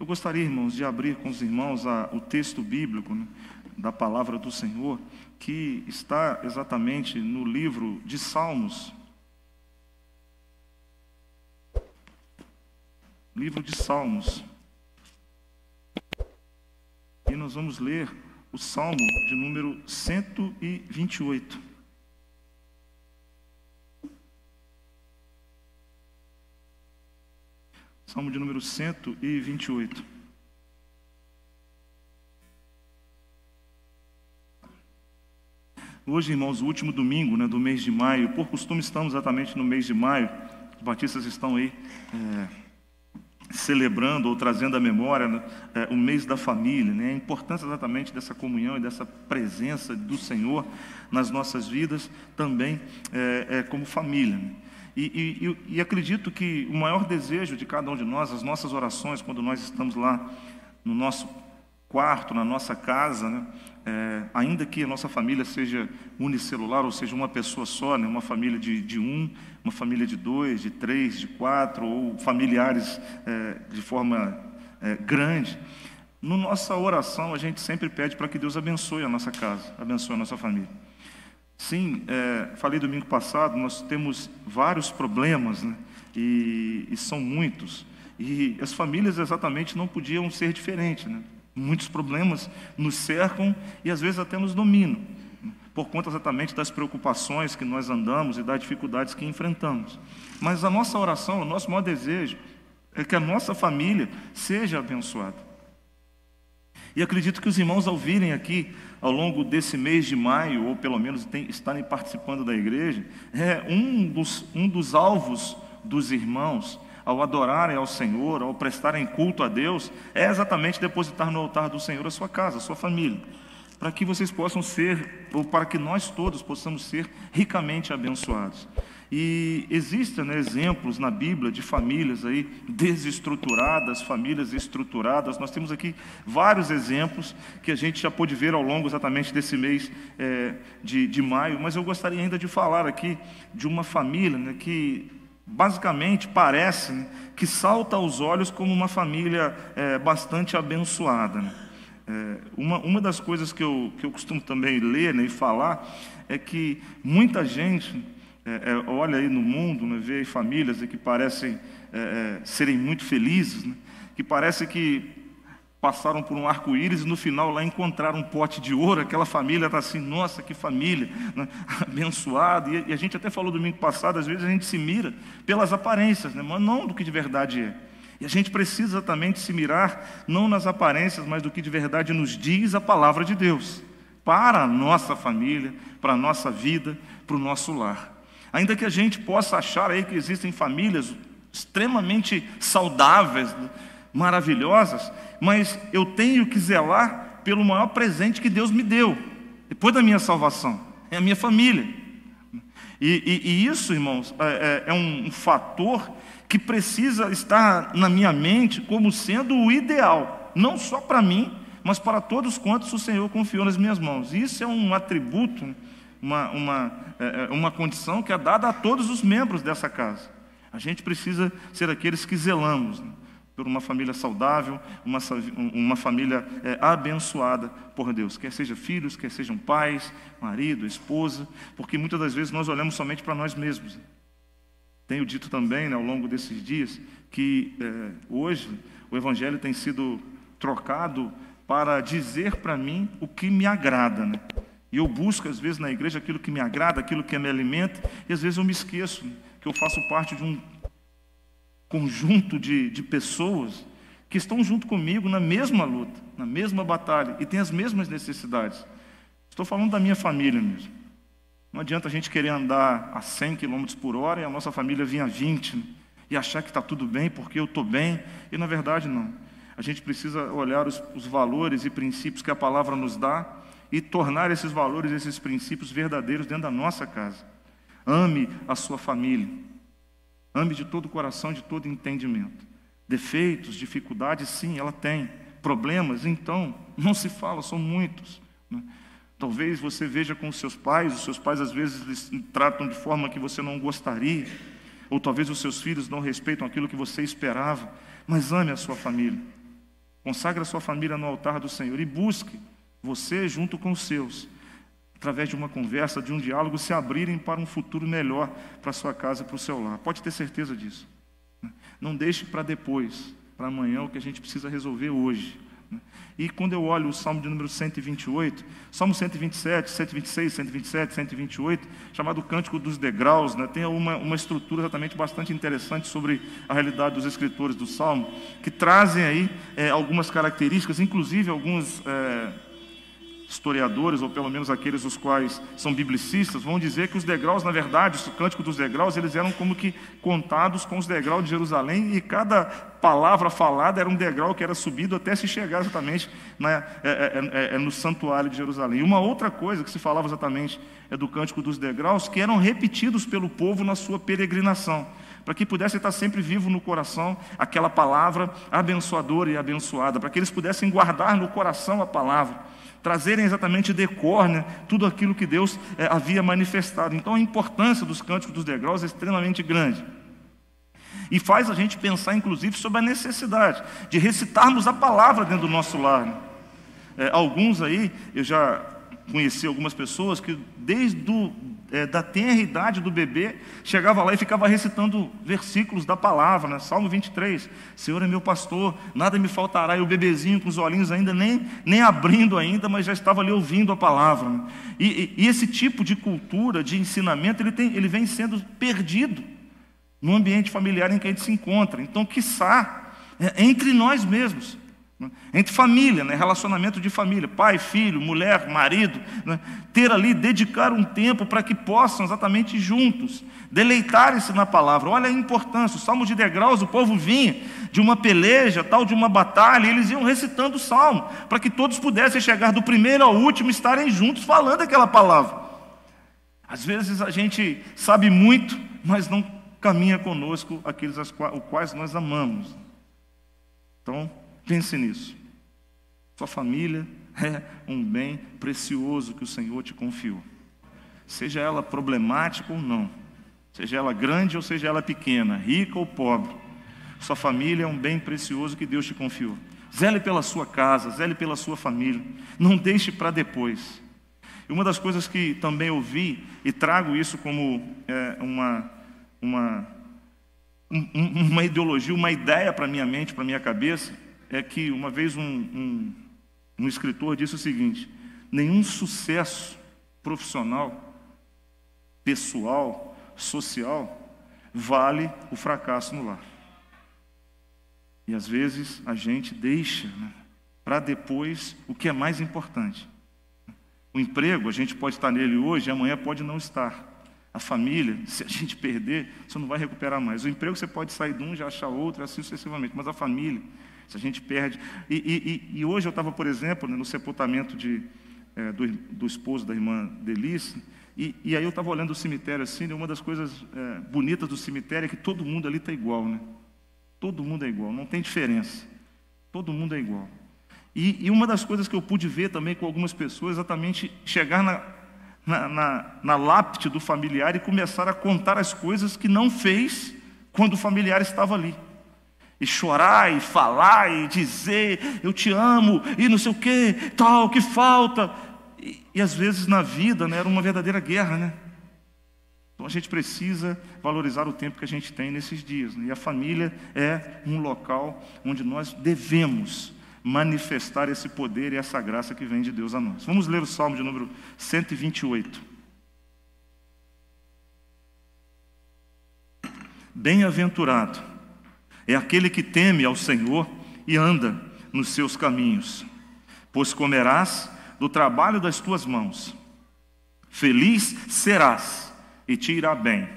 Eu gostaria, irmãos, de abrir com os irmãos o texto bíblico, né, da palavra do Senhor, que está exatamente no livro de Salmos. Livro de Salmos. E nós vamos ler o Salmo de número 128. Salmo de número 128. Hoje, irmãos, o último domingo, né, do mês de maio. Por costume, estamos exatamente no mês de maio. Os batistas estão aí celebrando ou trazendo à memória, né, o mês da família, né, a importância exatamente dessa comunhão e dessa presença do Senhor nas nossas vidas, também como família, né. E acredito que o maior desejo de cada um de nós, as nossas orações, quando nós estamos lá no nosso quarto, na nossa casa, né, ainda que a nossa família seja unicelular, ou seja, uma pessoa só, né, uma família de uma família de 2, de 3, de 4, ou familiares de forma grande, na nossa oração a gente sempre pede para que Deus abençoe a nossa casa, abençoe a nossa família. Sim, falei domingo passado, nós temos vários problemas, né, e são muitos, e as famílias exatamente não podiam ser diferentes, né? Muitos problemas nos cercam e às vezes até nos dominam, por conta exatamente das preocupações que nós andamos e das dificuldades que enfrentamos. Mas a nossa oração, o nosso maior desejo é que a nossa família seja abençoada. E acredito que os irmãos, ao virem aqui ao longo desse mês de maio, ou pelo menos estarem participando da igreja, um dos alvos dos irmãos ao adorarem ao Senhor, ao prestarem culto a Deus, é exatamente depositar no altar do Senhor a sua casa, a sua família, para que vocês possam ser, ou para que nós todos possamos ser ricamente abençoados. E existem, né, exemplos na Bíblia de famílias aí desestruturadas, famílias estruturadas. Nós temos aqui vários exemplos que a gente já pôde ver ao longo exatamente desse mês de maio, mas eu gostaria ainda de falar aqui de uma família, né, que basicamente parece, né, que salta aos olhos como uma família bastante abençoada, né? Uma das coisas que eu costumo também ler, né, e falar é que muita gente olha aí no mundo, né, vê aí famílias que parecem serem muito felizes, né, que parece que passaram por um arco-íris e no final lá encontraram um pote de ouro. Aquela família está assim, nossa, que família, né, abençoada. E a gente até falou domingo passado, às vezes a gente se mira pelas aparências, né, mas não do que de verdade é. E a gente precisa exatamente se mirar não nas aparências, mas do que de verdade nos diz a palavra de Deus, para a nossa família, para a nossa vida, para o nosso lar. Ainda que a gente possa achar aí que existem famílias extremamente saudáveis, maravilhosas, mas eu tenho que zelar pelo maior presente que Deus me deu, depois da minha salvação, é a minha família. E isso, irmãos, é um fator que precisa estar na minha mente como sendo o ideal, não só para mim, mas para todos quantos o Senhor confiou nas minhas mãos. Isso é um atributo, uma condição que é dada a todos os membros dessa casa. A gente precisa ser aqueles que zelamos, né, por uma família saudável, uma família abençoada por Deus, quer sejam filhos, quer sejam pais, marido, esposa, porque muitas das vezes nós olhamos somente para nós mesmos. Tenho dito também, né, ao longo desses dias, que hoje o Evangelho tem sido trocado para dizer para mim o que me agrada, né? E eu busco, às vezes, na igreja aquilo que me agrada, aquilo que me alimenta, e às vezes eu me esqueço, né, que eu faço parte de um conjunto de pessoas que estão junto comigo na mesma luta, na mesma batalha, e têm as mesmas necessidades. Estou falando da minha família mesmo. Não adianta a gente querer andar a 100 km por hora e a nossa família vir a 20, né, e achar que está tudo bem porque eu estou bem, e na verdade não. A gente precisa olhar os valores e princípios que a palavra nos dá e tornar esses valores, esses princípios verdadeiros dentro da nossa casa. Ame a sua família. Ame de todo o coração, de todo entendimento. Defeitos, dificuldades, sim, ela tem. Problemas, então, não se fala, são muitos, né? Talvez você veja com os seus pais às vezes eles tratam de forma que você não gostaria, ou talvez os seus filhos não respeitam aquilo que você esperava, mas ame a sua família. Consagre a sua família no altar do Senhor e busque, você junto com os seus, através de uma conversa, de um diálogo, se abrirem para um futuro melhor para a sua casa e para o seu lar. Pode ter certeza disso. Não deixe para depois, para amanhã, o que a gente precisa resolver hoje. E quando eu olho o Salmo de número 128, Salmo 127, 126, 127, 128, chamado Cântico dos Degraus, né, tem uma estrutura exatamente bastante interessante sobre a realidade dos escritores do Salmo, que trazem aí algumas características, inclusive alguns historiadores, ou pelo menos aqueles os quais são biblicistas, vão dizer que os degraus, na verdade, o Cântico dos Degraus, eles eram como que contados com os degraus de Jerusalém, e cada palavra falada era um degrau que era subido até se chegar exatamente no santuário de Jerusalém. E uma outra coisa que se falava exatamente do Cântico dos Degraus, que eram repetidos pelo povo na sua peregrinação, para que pudesse estar sempre vivo no coração aquela palavra abençoadora e abençoada, para que eles pudessem guardar no coração a palavra, trazerem exatamente de cor, né, tudo aquilo que Deus havia manifestado. Então a importância dos Cânticos dos Degraus é extremamente grande. E faz a gente pensar, inclusive, sobre a necessidade de recitarmos a palavra dentro do nosso lar. Né? Alguns aí, eu já conheci algumas pessoas que desde da tenra idade do bebê, chegava lá e ficava recitando versículos da palavra, né? Salmo 23, Senhor é meu pastor, nada me faltará, e o bebezinho com os olhinhos ainda nem abrindo ainda, mas já estava ali ouvindo a palavra, né? E esse tipo de cultura, de ensinamento, ele vem sendo perdido no ambiente familiar em que a gente se encontra. Então, quiçá, entre nós mesmos, entre família, né? Relacionamento de família, pai, filho, mulher, marido, né? Ter ali, dedicar um tempo para que possam exatamente juntos deleitarem-se na palavra. Olha a importância, o Salmo de Degraus, o povo vinha de uma peleja, tal, de uma batalha, e eles iam recitando o Salmo, para que todos pudessem chegar do primeiro ao último, estarem juntos falando aquela palavra. Às vezes a gente sabe muito, mas não caminha conosco aqueles os quais nós amamos. Então, pense nisso. Sua família é um bem precioso que o Senhor te confiou. Seja ela problemática ou não, seja ela grande ou seja ela pequena, rica ou pobre, sua família é um bem precioso que Deus te confiou. Zele pela sua casa, zele pela sua família, não deixe para depois. E uma das coisas que também ouvi, e trago isso como uma ideologia, uma ideia para a minha mente, para a minha cabeça, é que uma vez um escritor disse o seguinte: nenhum sucesso profissional, pessoal, social, vale o fracasso no lar. E às vezes a gente deixa, né, para depois o que é mais importante. O emprego, a gente pode estar nele hoje e amanhã pode não estar. A família, se a gente perder, você não vai recuperar mais. O emprego você pode sair de um, já achar outro, assim sucessivamente. Mas a família, se a gente perde... E hoje eu estava, por exemplo, no sepultamento do esposo da irmã Delice, e aí eu estava olhando o cemitério assim, e uma das coisas bonitas do cemitério é que todo mundo ali está igual, né? Todo mundo é igual, não tem diferença. Todo mundo é igual. E uma das coisas que eu pude ver também com algumas pessoas, exatamente chegar na lápide do familiar e começar a contar as coisas que não fez quando o familiar estava ali. E chorar, e falar, e dizer, eu te amo, e não sei o que, tal, que falta. E às vezes na vida, né, era uma verdadeira guerra, né? Então a gente precisa valorizar o tempo que a gente tem nesses dias, né? E a família é um local onde nós devemos manifestar esse poder e essa graça que vem de Deus a nós. Vamos ler o Salmo de número 128. Bem-aventurado é aquele que teme ao Senhor e anda nos seus caminhos, pois comerás do trabalho das tuas mãos. Feliz serás e te irá bem.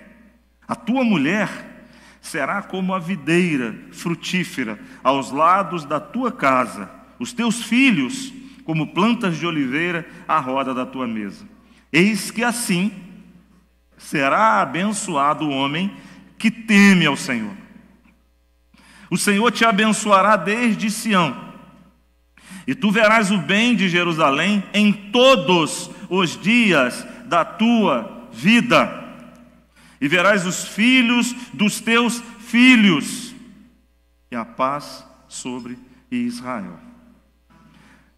A tua mulher será como a videira frutífera aos lados da tua casa, os teus filhos como plantas de oliveira à roda da tua mesa. Eis que assim será abençoado o homem que teme ao Senhor. O Senhor te abençoará desde Sião, e tu verás o bem de Jerusalém em todos os dias da tua vida. E verás os filhos dos teus filhos, e a paz sobre e Israel.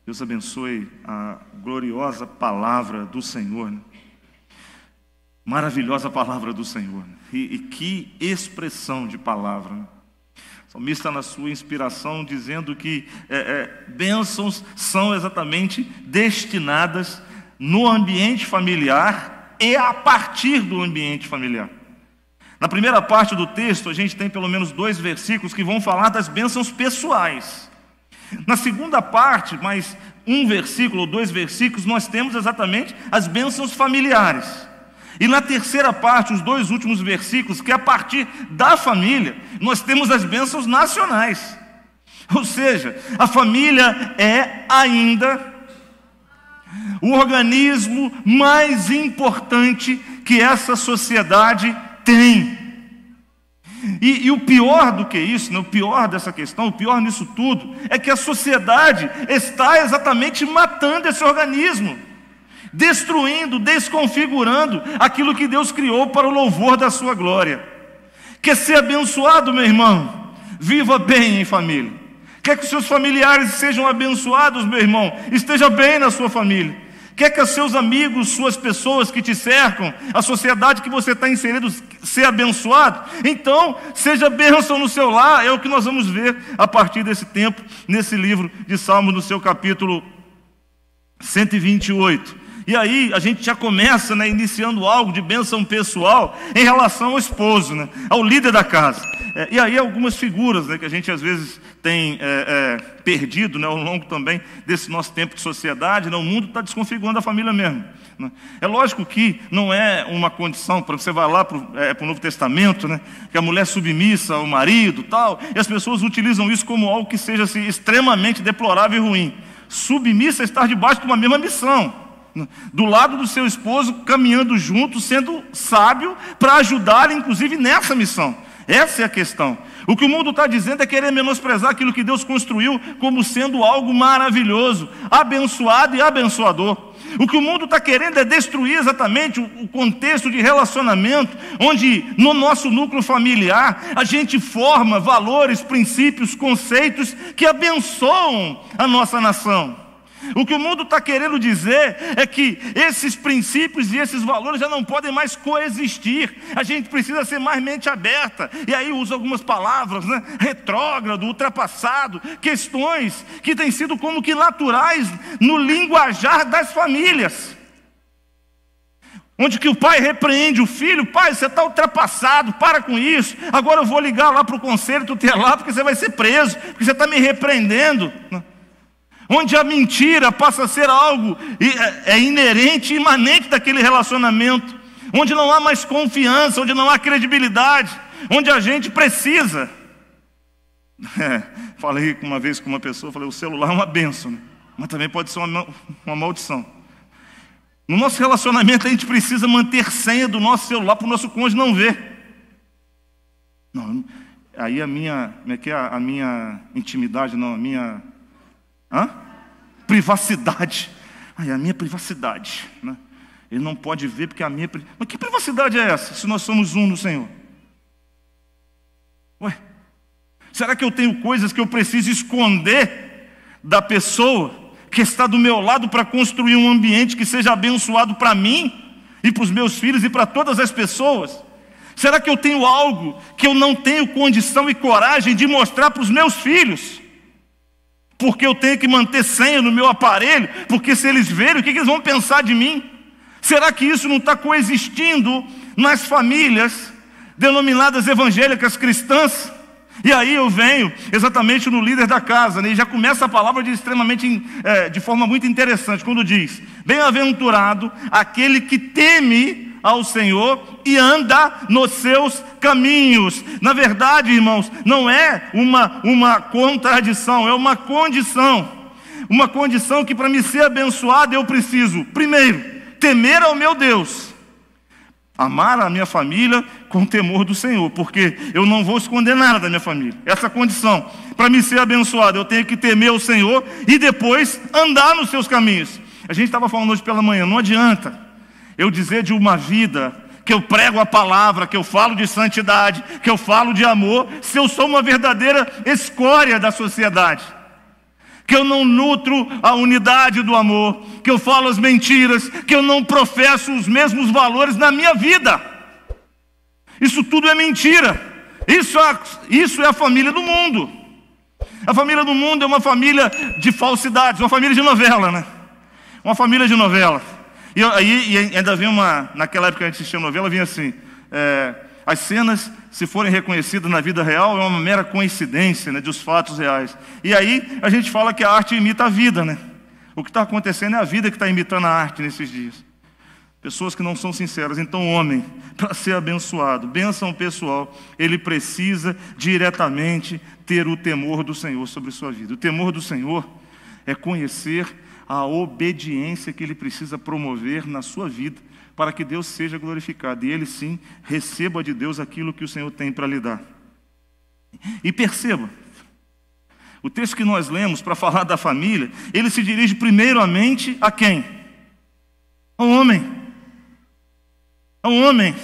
Deus abençoe a gloriosa palavra do Senhor, né? Maravilhosa palavra do Senhor, né? E que expressão de palavra, né? O salmista, na sua inspiração, dizendo que bênçãos são exatamente destinadas no ambiente familiar e a partir do ambiente familiar. Na primeira parte do texto, a gente tem pelo menos 2 versículos que vão falar das bênçãos pessoais. Na segunda parte, mais 1 versículo ou 2 versículos, nós temos exatamente as bênçãos familiares. E na terceira parte, os 2 últimos versículos, que é a partir da família, nós temos as bênçãos nacionais. Ou seja, a família é ainda o organismo mais importante que essa sociedade tem. E o pior do que isso, né, o pior dessa questão, o pior nisso tudo, é que a sociedade está exatamente matando esse organismo, destruindo, desconfigurando aquilo que Deus criou para o louvor da sua glória. Quer ser abençoado, meu irmão? Viva bem em família. Quer que os seus familiares sejam abençoados, meu irmão? Esteja bem na sua família. Quer que os seus amigos, suas pessoas que te cercam, a sociedade que você está inserido, ser abençoado? Então, seja bênção no seu lar. É o que nós vamos ver a partir desse tempo, nesse livro de Salmos, no seu capítulo 128. E aí a gente já começa, né, iniciando algo de bênção pessoal em relação ao esposo, né, ao líder da casa. E aí algumas figuras, né, que a gente às vezes tem perdido, né, ao longo também desse nosso tempo de sociedade, né, o mundo está desconfigurando a família mesmo, né. É lógico que não é uma condição, para você vai lá para o Novo Testamento, né, que a mulher submissa ao marido tal, e as pessoas utilizam isso como algo que seja assim, extremamente deplorável e ruim. Submissa é estar debaixo de uma mesma missão, do lado do seu esposo, caminhando junto, sendo sábio para ajudar, inclusive, nessa missão. Essa é a questão. O que o mundo está dizendo é querer menosprezar aquilo que Deus construiu como sendo algo maravilhoso, abençoado e abençoador. O que o mundo está querendo é destruir exatamente o contexto de relacionamento, onde no nosso núcleo familiar a gente forma valores, princípios, conceitos que abençoam a nossa nação. O que o mundo está querendo dizer é que esses princípios e esses valores já não podem mais coexistir. A gente precisa ser mais mente aberta. E aí usa algumas palavras, né? Retrógrado, ultrapassado, questões que têm sido como que naturais no linguajar das famílias. Onde que o pai repreende o filho: pai, você está ultrapassado, para com isso. Agora eu vou ligar lá para o conselho tutelar porque você vai ser preso, porque você está me repreendendo. Onde a mentira passa a ser algo inerente, imanente daquele relacionamento, onde não há mais confiança, onde não há credibilidade, onde a gente precisa. Falei uma vez com uma pessoa, falei: o celular é uma bênção, né? Mas também pode ser uma maldição. No nosso relacionamento a gente precisa manter senha do nosso celular para o nosso cônjuge não ver. Não, aí a minha intimidade, não, a minha... privacidade. A minha privacidade, né? Ele não pode ver porque a minha... Mas que privacidade é essa, se nós somos um no Senhor? Ué, será que eu tenho coisas que eu preciso esconder da pessoa que está do meu lado para construir um ambiente que seja abençoado para mim e para os meus filhos e para todas as pessoas? Será que eu tenho algo que eu não tenho condição e coragem de mostrar para os meus filhos? Porque eu tenho que manter senha no meu aparelho, porque se eles verem, o que eles vão pensar de mim? Será que isso não está coexistindo nas famílias denominadas evangélicas cristãs? E aí eu venho exatamente no líder da casa, né? E já começa a palavra de forma muito interessante, quando diz: bem-aventurado aquele que teme ao Senhor e anda nos seus caminhos. Na verdade, irmãos, não é uma contradição, é uma condição. Uma condição que para me ser abençoado eu preciso, primeiro, temer ao meu Deus, amar a minha família com temor do Senhor, porque eu não vou esconder nada da minha família. Essa condição, para me ser abençoado, eu tenho que temer o Senhor e depois andar nos seus caminhos. A gente estava falando hoje pela manhã, não adianta eu dizer de uma vida que eu prego a palavra, que eu falo de santidade, que eu falo de amor, se eu sou uma verdadeira escória da sociedade. que eu não nutro a unidade do amor, que eu falo as mentiras, que eu não professo os mesmos valores na minha vida. Isso tudo é mentira. Isso é a família do mundo. A família do mundo é uma família de falsidades, uma família de novela, né? Uma família de novela. E ainda vinha naquela época que a gente assistia novela, vinha assim, as cenas, se forem reconhecidas na vida real, é uma mera coincidência, né, dos fatos reais. E aí a gente fala que a arte imita a vida, né? O que está acontecendo é a vida que está imitando a arte nesses dias. Pessoas que não são sinceras. Então, o homem, para ser abençoado, bênção pessoal, ele precisa diretamente ter o temor do Senhor sobre sua vida. O temor do Senhor é conhecer a obediência que ele precisa promover na sua vida, para que Deus seja glorificado, e ele sim receba de Deus aquilo que o Senhor tem para lhe dar. E perceba, o texto que nós lemos para falar da família, ele se dirige primeiramente a quem? Ao homem. Ao homem.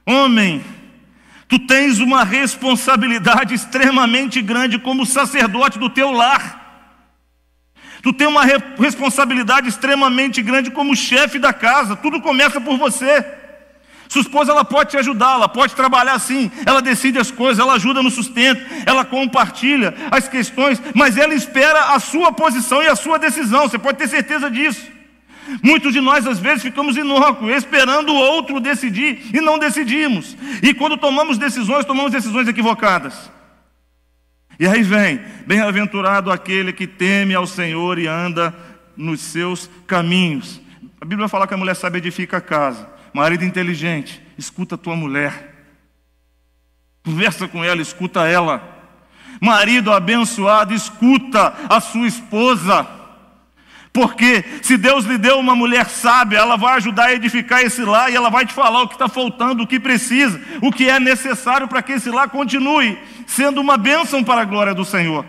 Homem, tu tens uma responsabilidade extremamente grande como sacerdote do teu lar. Tu tem uma responsabilidade extremamente grande como chefe da casa. Tudo começa por você. Sua esposa, ela pode te ajudar, ela pode trabalhar sim, ela decide as coisas, ela ajuda no sustento, ela compartilha as questões, mas ela espera a sua posição e a sua decisão. Você pode ter certeza disso. Muitos de nós às vezes ficamos inócuos, esperando o outro decidir e não decidimos. E quando tomamos decisões equivocadas. E aí vem, bem-aventurado aquele que teme ao Senhor e anda nos seus caminhos. A Bíblia fala que a mulher sábia edifica a casa. Marido inteligente, escuta a tua mulher. Conversa com ela, escuta ela. Marido abençoado, escuta a sua esposa. Porque se Deus lhe deu uma mulher sábia, ela vai ajudar a edificar esse lar e ela vai te falar o que está faltando, o que precisa, o que é necessário para que esse lar continue sendo uma bênção para a glória do Senhor.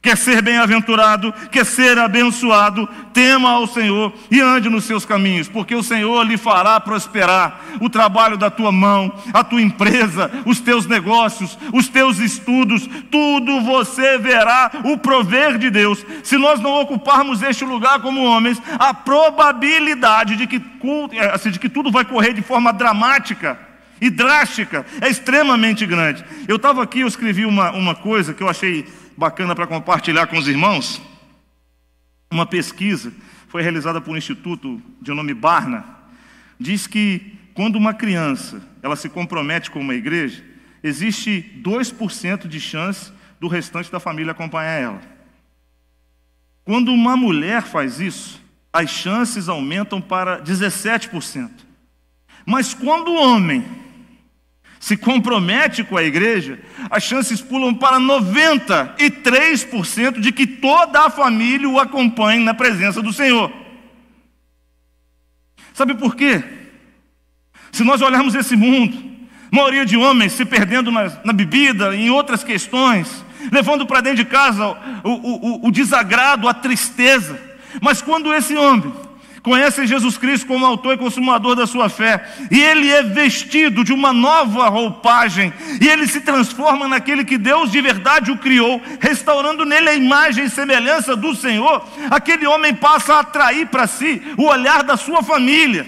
Quer ser bem-aventurado, quer ser abençoado, tema ao Senhor e ande nos seus caminhos, porque o Senhor lhe fará prosperar o trabalho da tua mão, a tua empresa, os teus negócios, os teus estudos, tudo você verá o prover de Deus. Se nós não ocuparmos este lugar como homens, a probabilidade de que tudo vai correr de forma dramática e drástica é extremamente grande. Eu estava aqui, eu escrevi uma coisa que eu achei bacana para compartilhar com os irmãos. Uma pesquisa foi realizada por um instituto de nome Barna. Diz que quando uma criança ela se compromete com uma igreja, existe 2% de chance do restante da família acompanhar ela. Quando uma mulher faz isso, as chances aumentam para 17%. Mas quando o homem se compromete com a igreja, as chances pulam para 93% de que toda a família o acompanhe na presença do Senhor. Sabe por quê? Se nós olharmos esse mundo, maioria de homens se perdendo na bebida, em outras questões, levando para dentro de casa o desagrado, a tristeza. Mas quando esse homem conhece Jesus Cristo como autor e consumador da sua fé, e ele é vestido de uma nova roupagem, e ele se transforma naquele que Deus de verdade o criou, restaurando nele a imagem e semelhança do Senhor, aquele homem passa a atrair para si o olhar da sua família,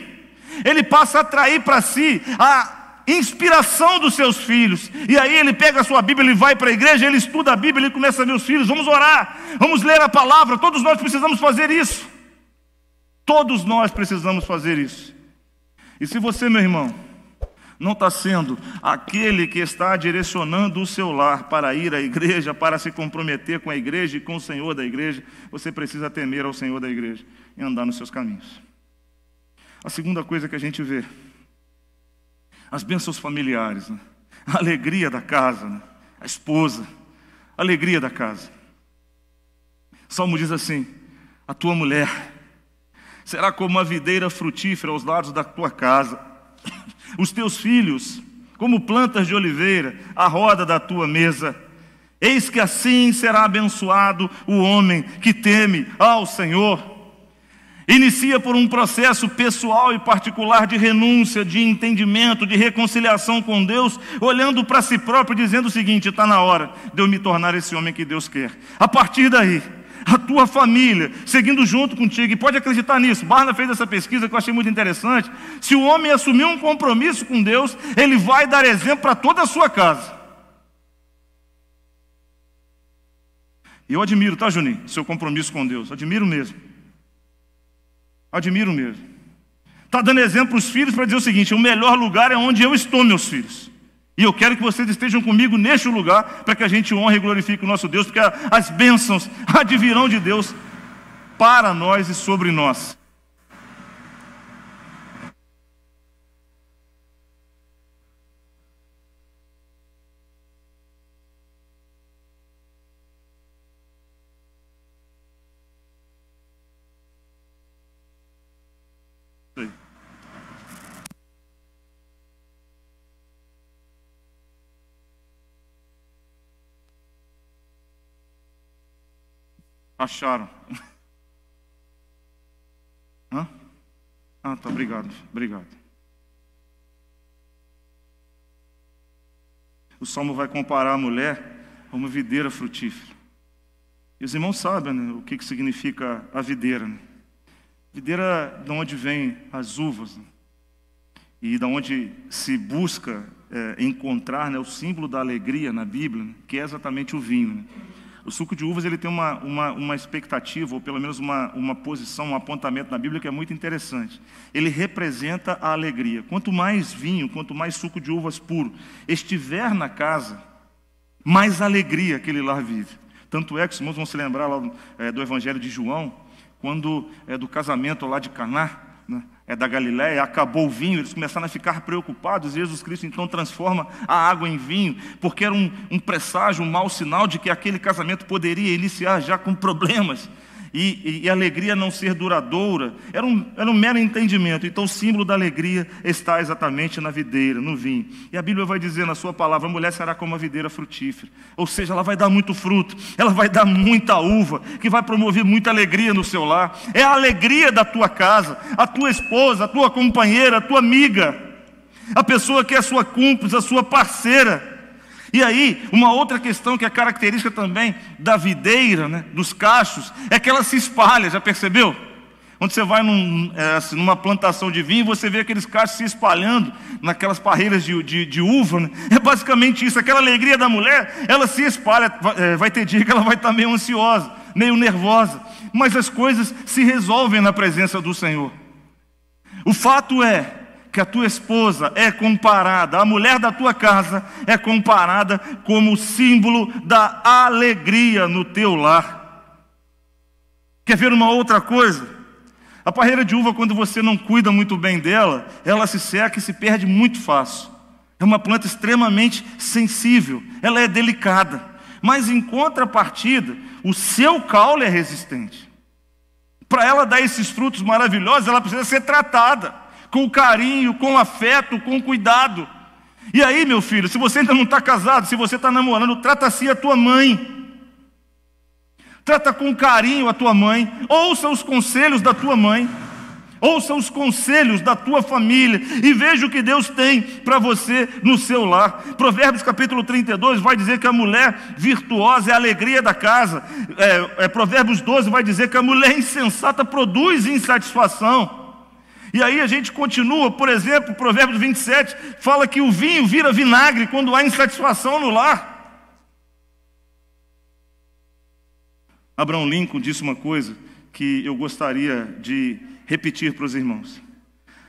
ele passa a atrair para si a inspiração dos seus filhos, e aí ele pega a sua Bíblia, ele vai para a igreja, ele estuda a Bíblia, ele começa a ver os filhos, vamos orar, vamos ler a palavra, todos nós precisamos fazer isso. Todos nós precisamos fazer isso. E se você, meu irmão, não está sendo aquele que está direcionando o seu lar para ir à igreja, para se comprometer com a igreja e com o Senhor da igreja, você precisa temer ao Senhor da igreja e andar nos seus caminhos. A segunda coisa que a gente vê, as bênçãos familiares, né? A alegria da casa, né? A esposa, a alegria da casa. O Salmo diz assim: a tua mulher será como uma videira frutífera aos lados da tua casa, os teus filhos como plantas de oliveira à roda da tua mesa. Eis que assim será abençoado o homem que teme ao Senhor. Inicia por um processo pessoal e particular de renúncia, de entendimento, de reconciliação com Deus, olhando para si próprio e dizendo o seguinte: está na hora de eu me tornar esse homem que Deus quer. A partir daí, a tua família, seguindo junto contigo. E pode acreditar nisso, Barna fez essa pesquisa que eu achei muito interessante. Se o homem assumir um compromisso com Deus, ele vai dar exemplo para toda a sua casa. E eu admiro, tá, Juninho, seu compromisso com Deus, admiro mesmo. Admiro mesmo. Está dando exemplo para os filhos para dizer o seguinte: o melhor lugar é onde eu estou, meus filhos. E eu quero que vocês estejam comigo neste lugar, para que a gente honre e glorifique o nosso Deus, porque as bênçãos advirão de Deus para nós e sobre nós. Acharam? Hã? Ah, tá, obrigado, obrigado. O Salmo vai comparar a mulher a uma videira frutífera. E os irmãos sabem, né, o que significa a videira. Né? Videira é de onde vêm as uvas, né? E de onde se busca encontrar, né, o símbolo da alegria na Bíblia, né, que é exatamente o vinho. Né? O suco de uvas ele tem uma expectativa, ou pelo menos uma posição, um apontamento na Bíblia que é muito interessante. Ele representa a alegria. Quanto mais vinho, quanto mais suco de uvas puro estiver na casa, mais alegria aquele lar vive. Tanto é que os irmãos vão se lembrar lá do Evangelho de João, quando do casamento lá de Caná, né, da Galiléia, acabou o vinho, eles começaram a ficar preocupados. Jesus Cristo então transforma a água em vinho, porque era um presságio, um mau sinal de que aquele casamento poderia iniciar já com problemas, e a alegria não ser duradoura, era um mero entendimento. Então o símbolo da alegria está exatamente na videira, no vinho. E a Bíblia vai dizer na sua palavra: a mulher será como a videira frutífera, ou seja, ela vai dar muito fruto, ela vai dar muita uva, que vai promover muita alegria no seu lar. É a alegria da tua casa, a tua esposa, a tua companheira, a tua amiga, a pessoa que é a sua cúmplice, a sua parceira. E aí, uma outra questão que é característica também da videira, né, dos cachos, é que ela se espalha, já percebeu? Quando você vai numa plantação de vinho, você vê aqueles cachos se espalhando naquelas parreiras de uva, né? É basicamente isso, aquela alegria da mulher, ela se espalha. Vai ter dia que ela vai estar meio ansiosa, meio nervosa, mas as coisas se resolvem na presença do Senhor. O fato é que a tua esposa é comparada, a mulher da tua casa é comparada como símbolo da alegria no teu lar. Quer ver uma outra coisa? A parreira de uva, quando você não cuida muito bem dela, ela se seca e se perde muito fácil. É uma planta extremamente sensível, ela é delicada, mas em contrapartida, o seu caule é resistente. Para ela dar esses frutos maravilhosos, ela precisa ser tratada com carinho, com afeto, com cuidado. E aí, meu filho, se você ainda não está casado, se você está namorando, trata assim a tua mãe. Trata com carinho a tua mãe. Ouça os conselhos da tua mãe. Ouça os conselhos da tua família. E veja o que Deus tem para você no seu lar. Provérbios capítulo 32 vai dizer que a mulher virtuosa é a alegria da casa. Provérbios 12 vai dizer que a mulher insensata produz insatisfação. E aí a gente continua, por exemplo, Provérbios 27 fala que o vinho vira vinagre quando há insatisfação no lar. Abraham Lincoln disse uma coisa que eu gostaria de repetir para os irmãos: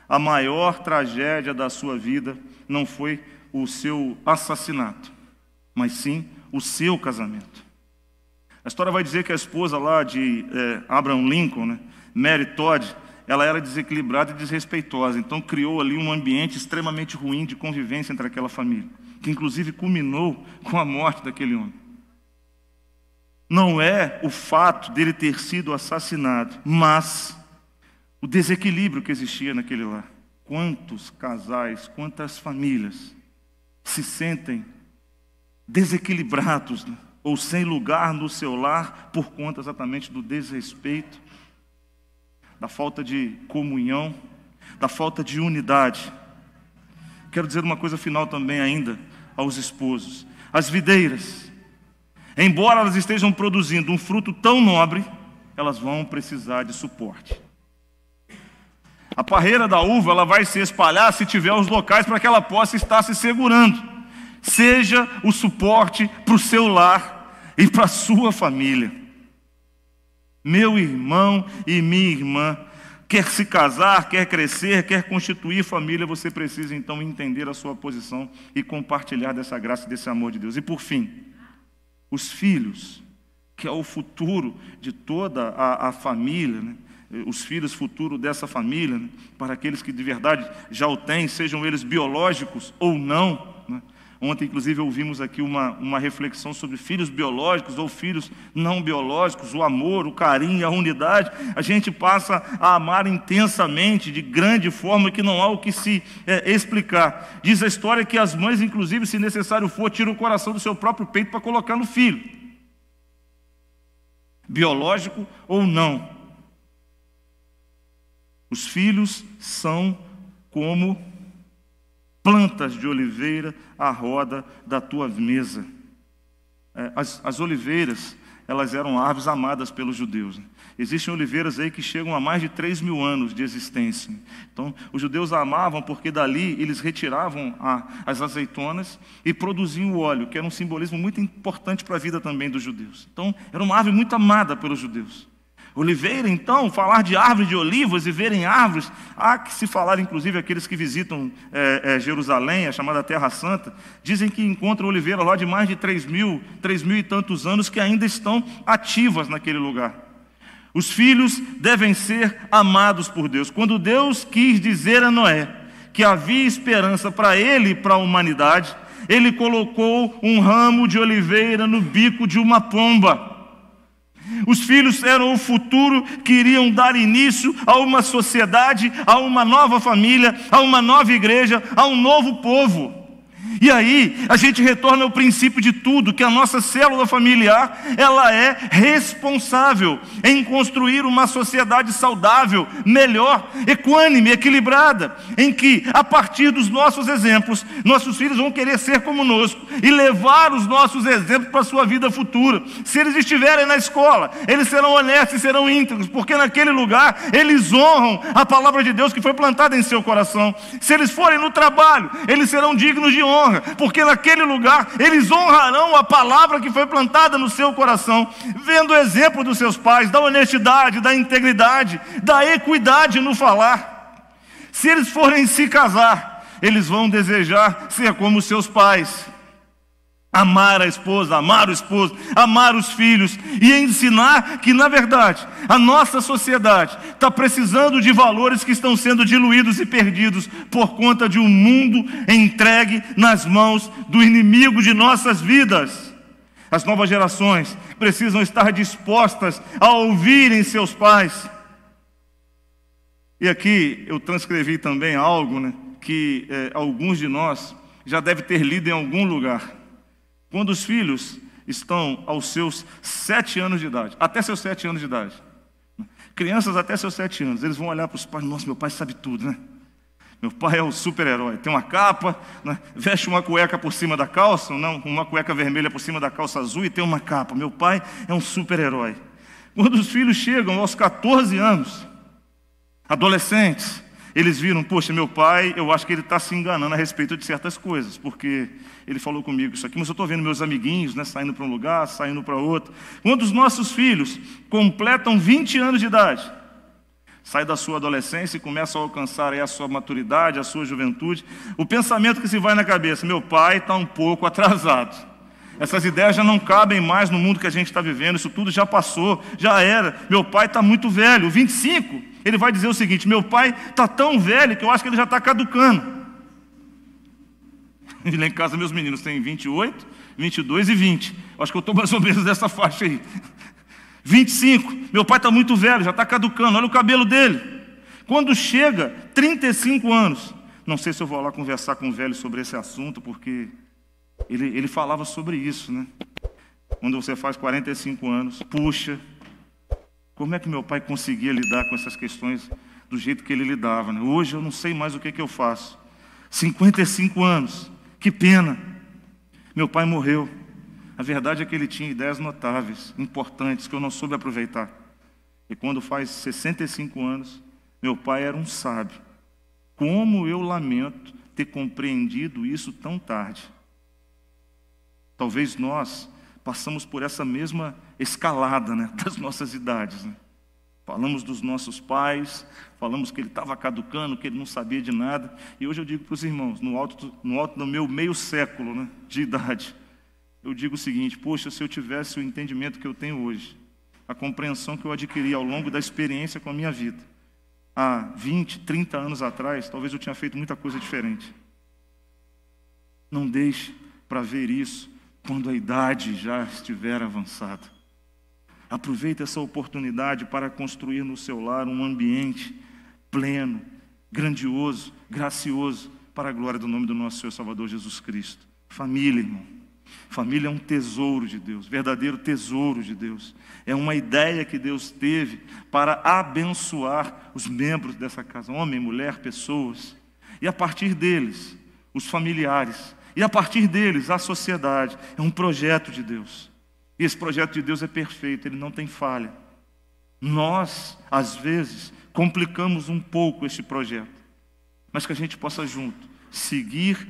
a maior tragédia da sua vida não foi o seu assassinato, mas sim o seu casamento. A história vai dizer que a esposa lá de Abraham Lincoln, né, Mary Todd, ela era desequilibrada e desrespeitosa, então criou ali um ambiente extremamente ruim de convivência entre aquela família, que inclusive culminou com a morte daquele homem. Não é o fato dele ter sido assassinado, mas o desequilíbrio que existia naquele lar. Quantos casais, quantas famílias se sentem desequilibrados, né, ou sem lugar no seu lar por conta exatamente do desrespeito, da falta de comunhão, da falta de unidade. Quero dizer uma coisa final também ainda aos esposos: as videiras, Embora elas estejam produzindo um fruto tão nobre, elas vão precisar de suporte. A parreira da uva, ela vai se espalhar se tiver os locais para que ela possa estar se segurando. Seja o suporte para o seu lar e para a sua família. Meu irmão e minha irmã, quer se casar, quer crescer, quer constituir família, você precisa então entender a sua posição e compartilhar dessa graça e desse amor de Deus. E por fim, os filhos, que é o futuro de toda a família, né? Os filhos futuro dessa família, né? Para aqueles que de verdade já o têm, sejam eles biológicos ou não, né? Ontem, inclusive, ouvimos aqui uma reflexão sobre filhos biológicos ou filhos não biológicos, o amor, o carinho, a unidade. A gente passa a amar intensamente, de grande forma, que não há o que se explicar. Diz a história que as mães, inclusive, se necessário for, tiram o coração do seu próprio peito para colocar no filho. Biológico ou não. Os filhos são como plantas de oliveira à roda da tua mesa. As oliveiras, elas eram árvores amadas pelos judeus. Existem oliveiras aí que chegam a mais de 3.000 anos de existência. Então, os judeus a amavam porque dali eles retiravam as azeitonas e produziam o óleo, que era um simbolismo muito importante para a vida também dos judeus. Então, era uma árvore muito amada pelos judeus. Oliveira, então, falar de árvore de olivas e verem árvores, há que se falar, inclusive, aqueles que visitam Jerusalém, a chamada Terra Santa, dizem que encontram oliveira lá de mais de 3.000 e tantos anos que ainda estão ativas naquele lugar. Os filhos devem ser amados por Deus. Quando Deus quis dizer a Noé que havia esperança para ele e para a humanidade, ele colocou um ramo de oliveira no bico de uma pomba. Os filhos eram o futuro que iriam dar início a uma sociedade, a uma nova família, a uma nova igreja, a um novo povo. E aí, a gente retorna ao princípio de tudo, que a nossa célula familiar, ela é responsável em construir uma sociedade saudável, melhor, equânime, equilibrada, em que, a partir dos nossos exemplos, nossos filhos vão querer ser conosco e levar os nossos exemplos para a sua vida futura. Se eles estiverem na escola, eles serão honestos e serão íntegros, porque naquele lugar, eles honram a palavra de Deus que foi plantada em seu coração. Se eles forem no trabalho, eles serão dignos de honra, porque naquele lugar eles honrarão a palavra que foi plantada no seu coração, vendo o exemplo dos seus pais, da honestidade, da integridade, da equidade no falar. Se eles forem se casar, eles vão desejar ser como os seus pais, amar a esposa, amar o esposo, amar os filhos e ensinar que, na verdade, a nossa sociedade está precisando de valores que estão sendo diluídos e perdidos por conta de um mundo entregue nas mãos do inimigo de nossas vidas. As novas gerações precisam estar dispostas a ouvirem seus pais. E aqui eu transcrevi também algo, né, que alguns de nós já devem ter lido em algum lugar. Quando os filhos estão aos seus 7 anos de idade, até seus 7 anos de idade, crianças até seus 7 anos, eles vão olhar para os pais: nossa, meu pai sabe tudo, né? Meu pai é um super-herói, tem uma capa, né? Veste uma cueca por cima da calça, não, uma cueca vermelha por cima da calça azul e tem uma capa. Meu pai é um super-herói. Quando os filhos chegam aos 14 anos, adolescentes, eles viram: poxa, meu pai, eu acho que ele está se enganando a respeito de certas coisas, porque ele falou comigo isso aqui, mas eu estou vendo meus amiguinhos, né, saindo para um lugar, saindo para outro. Quando os nossos filhos completam 20 anos de idade, sai da sua adolescência e começa a alcançar aí a sua maturidade, a sua juventude, o pensamento que se vai na cabeça: meu pai está um pouco atrasado. Essas ideias já não cabem mais no mundo que a gente está vivendo, isso tudo já passou, já era. Meu pai está muito velho. 25, ele vai dizer o seguinte: meu pai está tão velho que eu acho que ele já está caducando. E lá em casa meus meninos têm 28, 22 e 20. Eu acho que eu estou mais ou menos dessa faixa aí. 25, meu pai está muito velho, já está caducando, olha o cabelo dele. Quando chega 35 anos, não sei se eu vou lá conversar com o velho sobre esse assunto, porque ele falava sobre isso, né? Quando você faz 45 anos, puxa, como é que meu pai conseguia lidar com essas questões do jeito que ele lidava, né? Hoje eu não sei mais o que eu faço. 55 anos, que pena. Meu pai morreu. A verdade é que ele tinha ideias notáveis, importantes, que eu não soube aproveitar. E quando faz 65 anos, meu pai era um sábio. Como eu lamento ter compreendido isso tão tarde. Talvez nós passamos por essa mesma escalada, né, das nossas idades. Né? Falamos dos nossos pais, falamos que ele estava caducando, que ele não sabia de nada. E hoje eu digo para os irmãos, no alto do meu meio século, né, de idade, eu digo o seguinte: poxa, se eu tivesse o entendimento que eu tenho hoje, a compreensão que eu adquiri ao longo da experiência com a minha vida, há 20, 30 anos atrás, talvez eu tinha feito muita coisa diferente. Não deixe para ver isso quando a idade já estiver avançada. Aproveite essa oportunidade para construir no seu lar um ambiente pleno, grandioso, gracioso, para a glória do nome do nosso Senhor Salvador Jesus Cristo. Família, irmão. Família é um tesouro de Deus, verdadeiro tesouro de Deus. É uma ideia que Deus teve para abençoar os membros dessa casa, homem, mulher, pessoas. E a partir deles, os familiares. E a partir deles, a sociedade. É um projeto de Deus. E esse projeto de Deus é perfeito, ele não tem falha. Nós, às vezes, complicamos um pouco este projeto. Mas que a gente possa junto seguir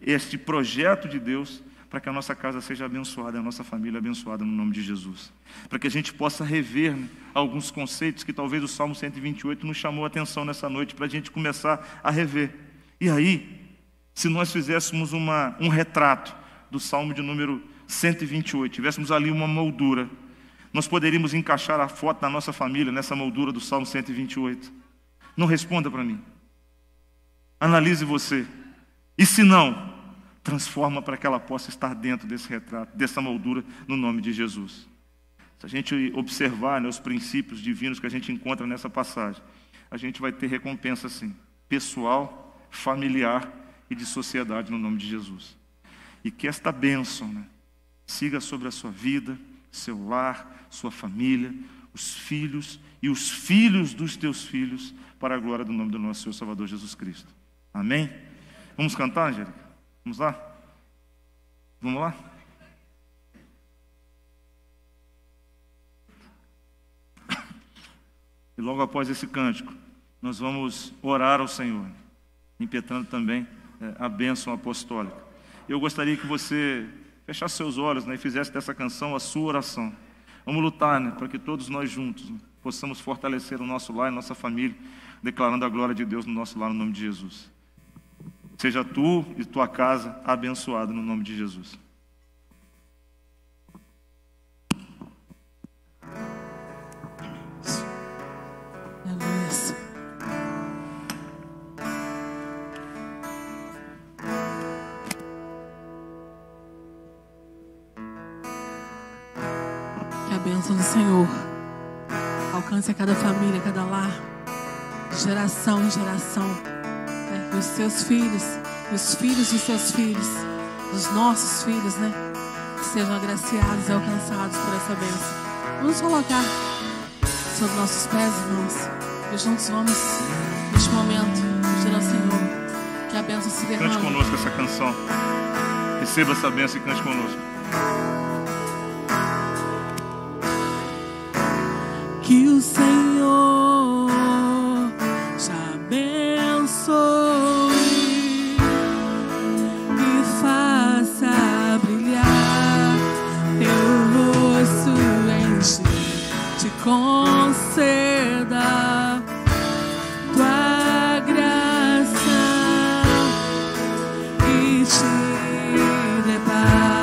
este projeto de Deus, para que a nossa casa seja abençoada, a nossa família abençoada no nome de Jesus. Para que a gente possa rever, né, alguns conceitos que talvez o Salmo 128 nos chamou a atenção nessa noite, para a gente começar a rever. E aí, se nós fizéssemos um retrato do Salmo de número 128, tivéssemos ali uma moldura, nós poderíamos encaixar a foto da nossa família nessa moldura do Salmo 128. Não responda para mim. Analise você. E se não, transforma para que ela possa estar dentro desse retrato, dessa moldura, no nome de Jesus. Se a gente observar, né, os princípios divinos que a gente encontra nessa passagem, a gente vai ter recompensa, sim, pessoal, familiar e de sociedade, no nome de Jesus. E que esta bênção, né, siga sobre a sua vida, seu lar, sua família, os filhos e os filhos dos teus filhos, para a glória do nome do nosso Senhor Salvador Jesus Cristo. Amém? Vamos cantar, Angélica? Vamos lá? Vamos lá? E logo após esse cântico, nós vamos orar ao Senhor, impetrando também a bênção apostólica. Eu gostaria que você fechasse seus olhos, né, e fizesse dessa canção a sua oração. Vamos lutar, né, para que todos nós juntos, né, possamos fortalecer o nosso lar e nossa família, declarando a glória de Deus no nosso lar, no nome de Jesus. Seja tu e tua casa abençoado no nome de Jesus. Aleluia. Que a bênção do Senhor alcance a cada família, a cada lar, de geração em geração. E os seus filhos, e os filhos dos seus filhos, dos nossos filhos, né? Que sejam agraciados e alcançados por essa bênção. Vamos colocar sobre nossos pés, irmãos, e juntos vamos, neste momento, pedir ao Senhor que a bênção se derrame. Cante conosco essa canção. Receba essa bênção e cante conosco. Que o Senhor te abençoe e faça brilhar teu rosto em ti, te conceda tua graça e te dê paz.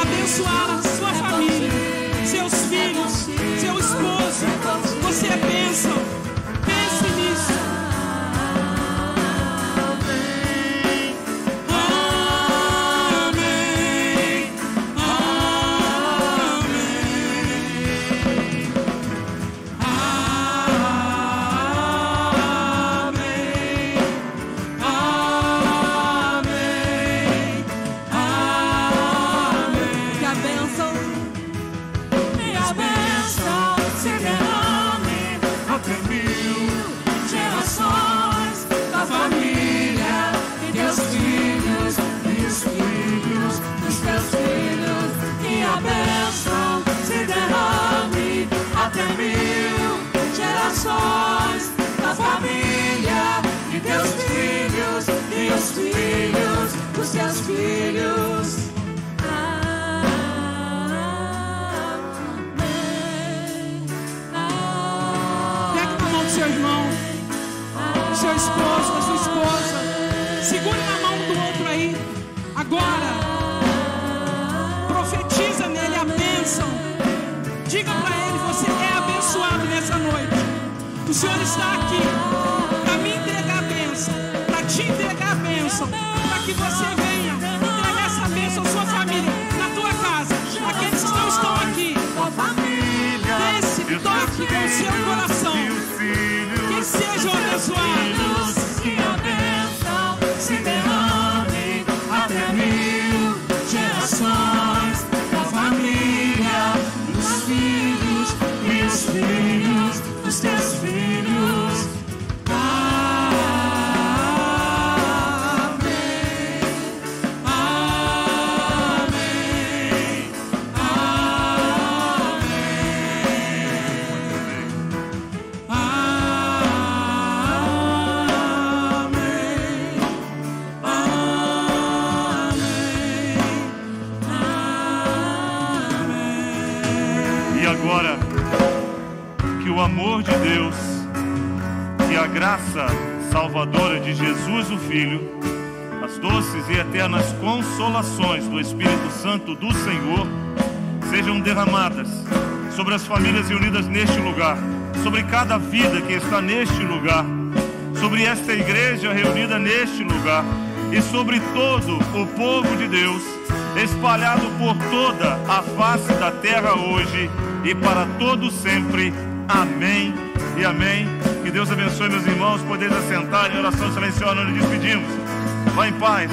abençoar a sua família, seus filhos, seu esposo. Você é bênção. Pense nisso. Da família e teus filhos e os filhos dos teus filhos. Pegue na mão do seu irmão, do seu esposo, da sua esposa. Segure na mão do outro aí. Agora, profetiza nele a bênção. Diga para ele: você é abençoado nessa noite. O Senhor está aqui para me entregar a bênção, para te entregar a bênção, para que você venha entregar essa bênção à sua família, na tua casa. Aqueles que não estão aqui, desse toque com o seu coração, que sejam abençoados. Que a bênção se derrame até 1000 gerações da família, dos filhos e os filhos dos teus filhos. Amém. Amém. E agora, que o amor de Deus e a graça salvadora de Jesus o Filho, as doces e eternas consolações do Espírito Santo do Senhor sejam derramadas sobre as famílias reunidas neste lugar, sobre cada vida que está neste lugar, sobre esta igreja reunida neste lugar e sobre todo o povo de Deus espalhado por toda a face da terra hoje e para todo sempre. Amém e amém. Que Deus abençoe, meus irmãos. Podeis assentar em oração silenciosa, onde despedimos. Vá em paz.